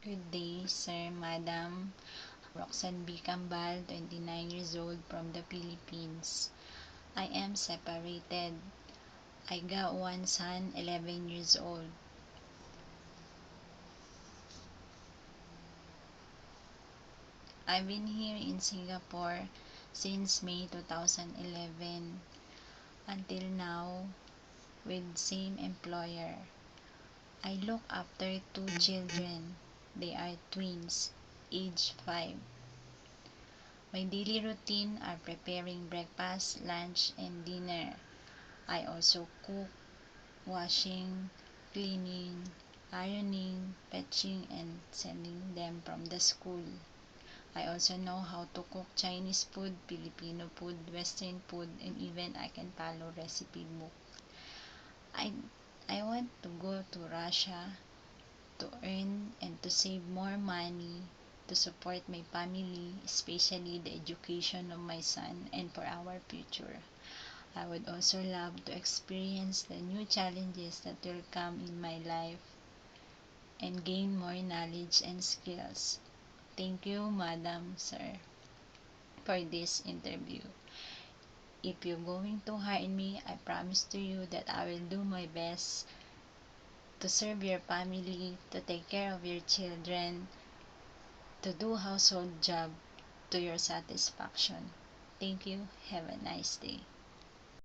Good day, sir, madam. Roxanne B. Cambal, 29 years old, from the Philippines. I am separated. I got one son, 11 years old. I've been here in Singapore since May 2011 until now with same employer. I look after two children. They are twins, age 5. My daily routine are preparing breakfast, lunch, and dinner. I also cook, washing, cleaning, ironing, fetching, and sending them from the school. I also know how to cook Chinese food, Filipino food, Western food, and even I can follow recipe book. I want to go to Russia to earn and to save more money to support my family, especially the education of my son and for our future. I would also love to experience the new challenges that will come in my life and gain more knowledge and skills. Thank you, Madam, Sir, for this interview. If you're going to hire me, I promise to you that I will do my best to serve your family, to take care of your children, to do household job to your satisfaction. Thank you. Have a nice day.